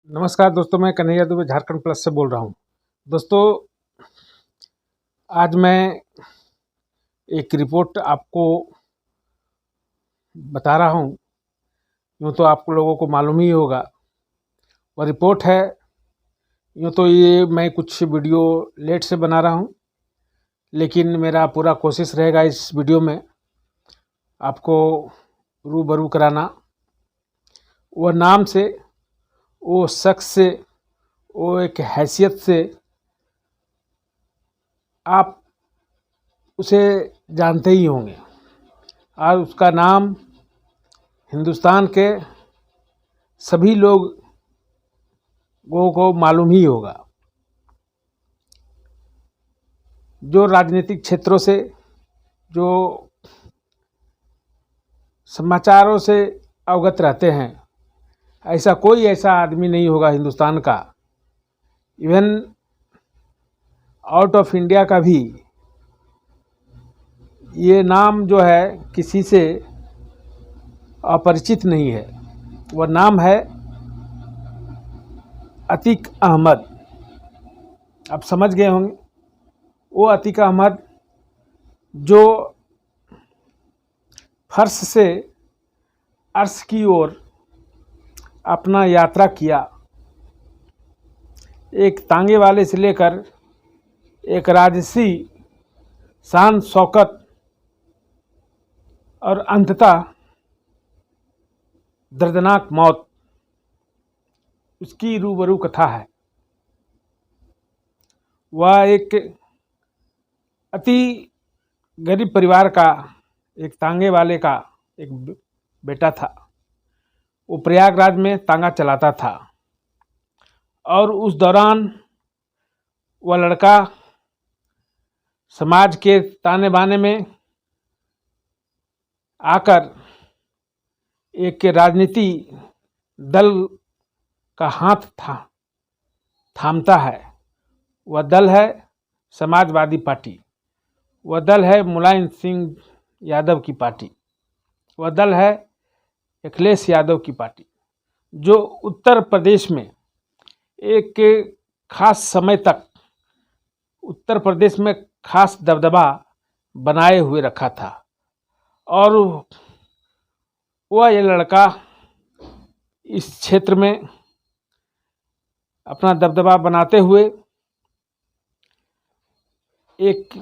नमस्कार दोस्तों, मैं कन्हैया दुबे झारखंड प्लस से बोल रहा हूँ। दोस्तों, आज मैं एक रिपोर्ट आपको बता रहा हूँ। यूँ तो आप लोगों को मालूम ही होगा। वह रिपोर्ट है, यूँ तो ये मैं कुछ वीडियो लेट से बना रहा हूँ, लेकिन मेरा पूरा कोशिश रहेगा इस वीडियो में आपको रूबरू कराना। वह नाम से, वो शख्स से, वो एक हैसियत से आप उसे जानते ही होंगे और उसका नाम हिंदुस्तान के सभी लोगों को मालूम ही होगा। जो राजनीतिक क्षेत्रों से, जो समाचारों से अवगत रहते हैं, ऐसा आदमी नहीं होगा हिंदुस्तान का, इवन आउट ऑफ इंडिया का भी ये नाम जो है किसी से अपरिचित नहीं है। वह नाम है अतीक अहमद। आप समझ गए होंगे, वो अतीक अहमद जो फर्श से अर्श की ओर अपना यात्रा किया, एक तांगे वाले से लेकर एक राजसी शान शौकत और अंततः दर्दनाक मौत, उसकी रूबरू कथा है। वह एक अति गरीब परिवार का, एक तांगे वाले का एक बेटा था। वो प्रयागराज में तांगा चलाता था और उस दौरान वह लड़का समाज के ताने बाने में आकर एक राजनीति दल का हाथ थामता है। वह दल है समाजवादी पार्टी। वह दल है मुलायम सिंह यादव की पार्टी। वह दल है अखिलेश यादव की पार्टी, जो उत्तर प्रदेश में एक खास समय तक उत्तर प्रदेश में खास दबदबा बनाए हुए रखा था। और वह ये लड़का इस क्षेत्र में अपना दबदबा बनाते हुए एक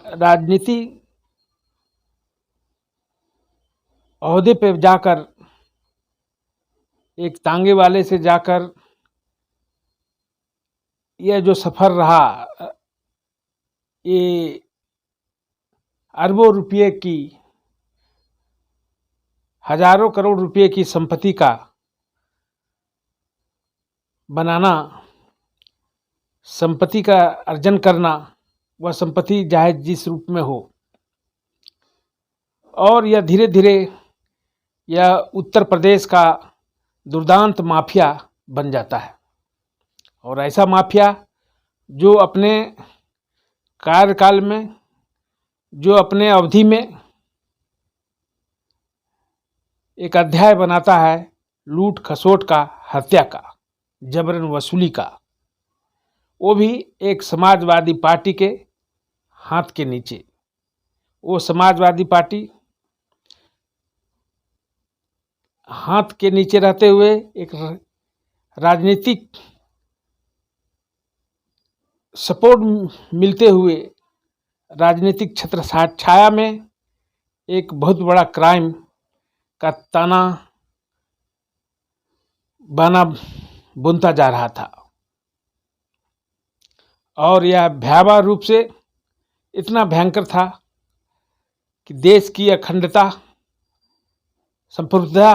राजनीति ओहदे पे जाकर, एक तांगे वाले से जाकर यह जो सफ़र रहा, ये अरबों रुपये की, हजारों करोड़ रुपये की संपत्ति का बनाना, संपत्ति का अर्जन करना, वह संपत्ति चाहे जिस रूप में हो, और यह धीरे धीरे यह उत्तर प्रदेश का दुर्दांत माफिया बन जाता है। और ऐसा माफिया जो अपने कार्यकाल में, जो अपने अवधि में एक अध्याय बनाता है लूट खसोट का, हत्या का, जबरन वसूली का, वो भी एक समाजवादी पार्टी के हाथ के नीचे। वो समाजवादी पार्टी हाथ के नीचे रहते हुए एक राजनीतिक सपोर्ट मिलते हुए राजनीतिक छत्र छाया में एक बहुत बड़ा क्राइम का ताना बाना बुनता जा रहा था। और यह भयावह रूप से इतना भयंकर था कि देश की अखंडता, संप्रभुता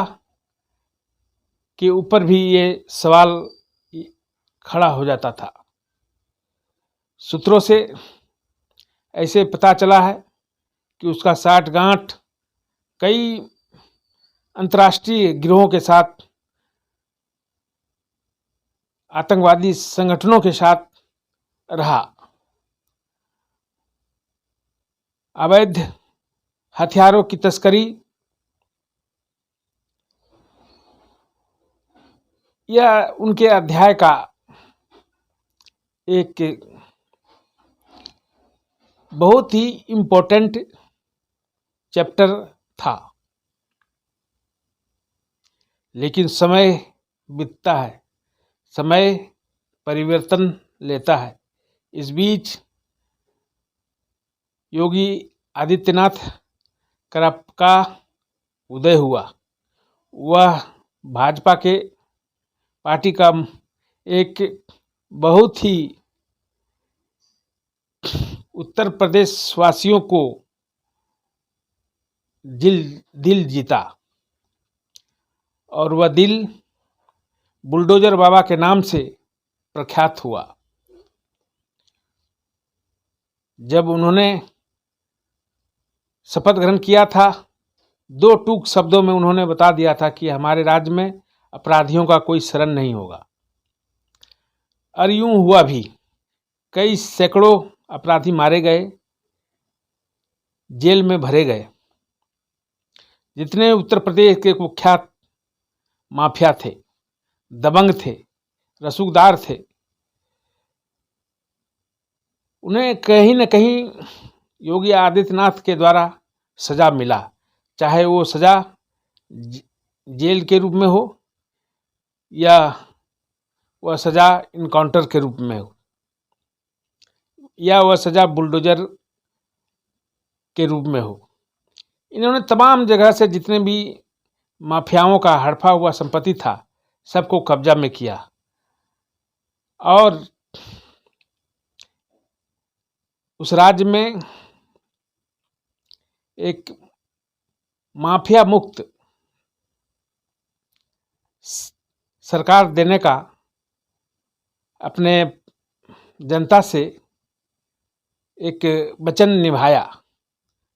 के ऊपर भी ये सवाल खड़ा हो जाता था। सूत्रों से ऐसे पता चला है कि उसका साठगांठ कई अंतर्राष्ट्रीय गिरोहों के साथ, आतंकवादी संगठनों के साथ रहा। अवैध हथियारों की तस्करी, यह उनके अध्याय का एक बहुत ही इम्पोर्टेंट चैप्टर था। लेकिन समय बीतता है, समय परिवर्तन लेता है। इस बीच योगी आदित्यनाथ का उदय हुआ। वह भाजपा के पार्टी का एक बहुत ही उत्तर प्रदेश वासियों को दिल जीता, और वह दिल बुलडोजर बाबा के नाम से प्रख्यात हुआ। जब उन्होंने शपथ ग्रहण किया था, 2 टूक शब्दों में उन्होंने बता दिया था कि हमारे राज्य में अपराधियों का कोई शरण नहीं होगा। और यूं हुआ भी। कई सैकड़ों अपराधी मारे गए, जेल में भरे गए। जितने उत्तर प्रदेश के कुख्यात माफिया थे, दबंग थे, रसूखदार थे, उन्हें कहीं न कहीं योगी आदित्यनाथ के द्वारा सजा मिला, चाहे वो सजा जेल के रूप में हो या वह सजा इनकाउंटर के रूप में हो या वह सजा बुलडोजर के रूप में हो। इन्होंने तमाम जगह से जितने भी माफियाओं का हड़पा हुआ संपत्ति था, सबको कब्जा में किया। और उस राज्य में एक माफिया मुक्त सरकार देने का अपने जनता से एक वचन निभाया।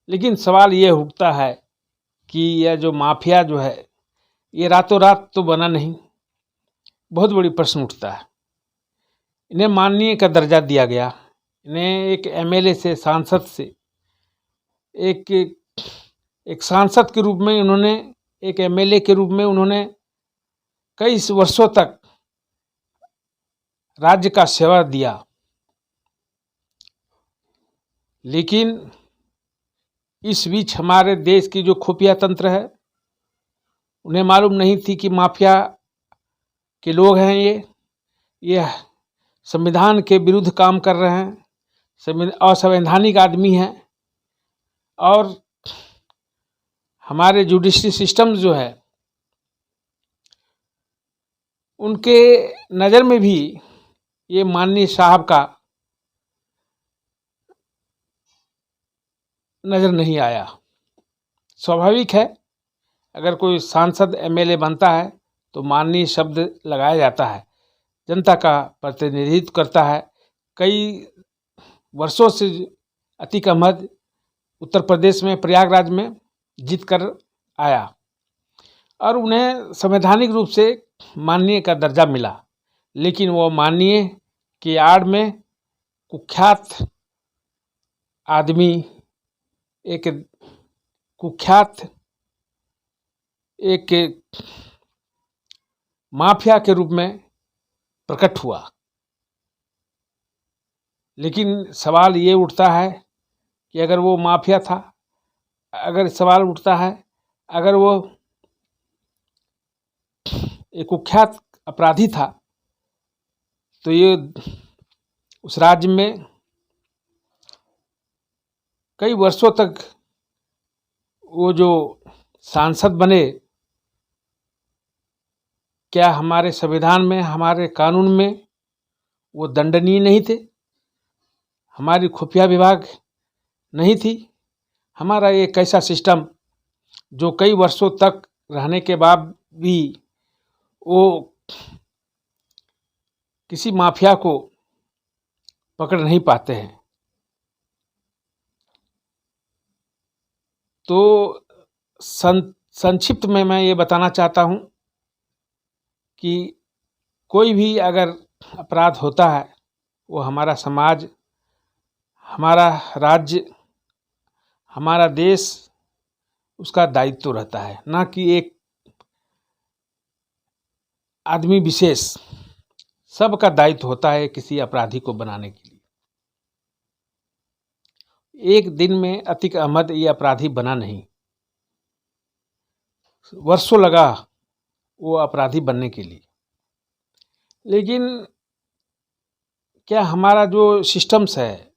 लेकिन सवाल ये उठता है कि यह जो माफिया जो है, ये रातों रात तो बना नहीं। बहुत बड़ी प्रश्न उठता है। इन्हें माननीय का दर्जा दिया गया, इन्हें एक एमएलए से, सांसद से, एक सांसद के रूप में उन्होंने, एक एमएलए के रूप में उन्होंने कई वर्षों तक राज्य का सेवा दिया। लेकिन इस बीच हमारे देश की जो खुफिया तंत्र है, उन्हें मालूम नहीं थी कि माफिया के लोग हैं ये संविधान के विरुद्ध काम कर रहे हैं, असंवैधानिक आदमी हैं। और हमारे जुडिशरी सिस्टम जो है, उनके नज़र में भी ये माननीय साहब का नज़र नहीं आया। स्वाभाविक है, अगर कोई सांसद एमएलए बनता है तो माननीय शब्द लगाया जाता है, जनता का प्रतिनिधित्व करता है। कई वर्षों से अतीक अहमद उत्तर प्रदेश में प्रयागराज में जीत कर आया और उन्हें संवैधानिक रूप से माननीय का दर्जा मिला। लेकिन वो माननीय की आड़ में कुख्यात आदमी, एक कुख्यात एक माफिया के रूप में प्रकट हुआ। लेकिन सवाल ये उठता है कि अगर वो माफिया था, अगर सवाल उठता है अगर वो एक कुख्यात अपराधी था, तो ये उस राज्य में कई वर्षों तक वो जो सांसद बने, क्या हमारे संविधान में, हमारे कानून में वो दंडनीय नहीं थे? हमारी खुफिया विभाग नहीं थी? हमारा एक ऐसा सिस्टम जो कई वर्षों तक रहने के बाद भी वो किसी माफिया को पकड़ नहीं पाते हैं। तो संक्षिप्त में मैं ये बताना चाहता हूँ कि कोई भी अगर अपराध होता है, वो हमारा समाज, हमारा राज्य, हमारा देश, उसका दायित्व रहता है, ना कि एक आदमी विशेष सबका दायित्व होता है किसी अपराधी को बनाने के लिए। एक दिन में अतीक अहमद ये अपराधी बना नहीं, वर्षों लगा वो अपराधी बनने के लिए। लेकिन क्या हमारा जो सिस्टम्स है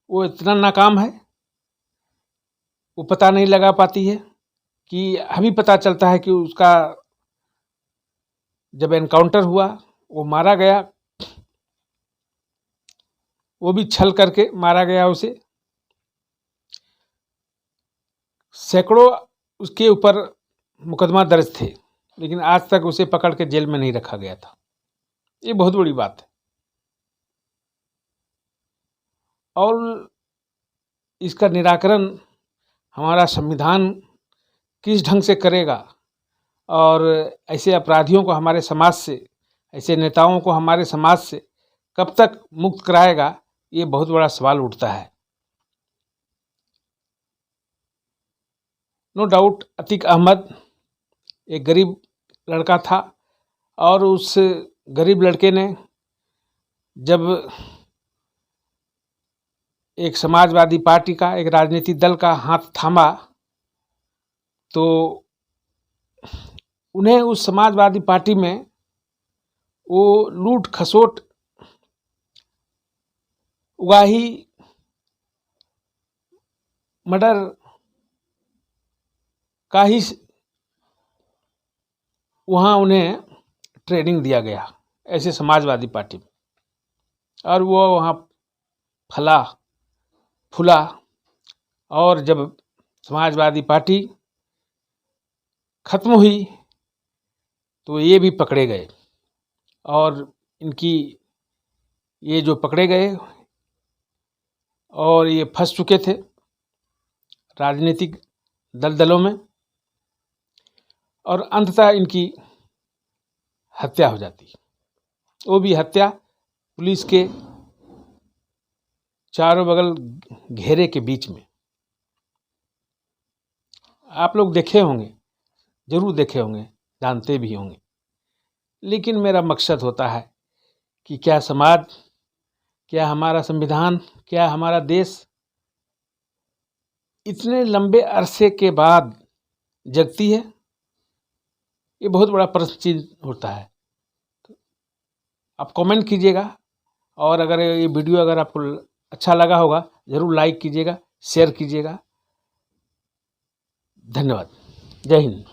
वो इतना नाकाम है? वो पता नहीं लगा पाती है कि अभी पता चलता है कि उसका जब एनकाउंटर हुआ वो मारा गया, वो भी छल करके मारा गया उसे। सैकड़ों उसके ऊपर मुकदमा दर्ज थे, लेकिन आज तक उसे पकड़ के जेल में नहीं रखा गया था। ये बहुत बड़ी बात है। और इसका निराकरण हमारा संविधान किस ढंग से करेगा और ऐसे अपराधियों को हमारे समाज से, ऐसे नेताओं को हमारे समाज से कब तक मुक्त कराएगा, ये बहुत बड़ा सवाल उठता है। नो डाउट अतीक अहमद एक गरीब लड़का था और उस गरीब लड़के ने जब एक समाजवादी पार्टी का, एक राजनीतिक दल का हाथ थामा तो उन्हें उस समाजवादी पार्टी में वो लूट खसोट, उगाही, मर्डर का ही वहाँ उन्हें ट्रेनिंग दिया गया ऐसे समाजवादी पार्टी में। और वो वहाँ फला फूला और जब समाजवादी पार्टी खत्म हुई तो ये भी पकड़े गए। और इनकी ये जो पकड़े गए और ये फंस चुके थे राजनीतिक दलदलों में, और अंततः इनकी हत्या हो जाती। वो भी हत्या पुलिस के चारों बगल घेरे के बीच में। आप लोग देखे होंगे, जरूर देखे होंगे, जानते भी होंगे। लेकिन मेरा मकसद होता है कि क्या समाज, क्या हमारा संविधान, क्या हमारा देश इतने लंबे अरसे के बाद जगती है? ये बहुत बड़ा प्रश्न चिन्ह होता है। आप कमेंट कीजिएगा, और अगर ये वीडियो अगर आपको अच्छा लगा होगा ज़रूर लाइक कीजिएगा, शेयर कीजिएगा। धन्यवाद। जय हिंद।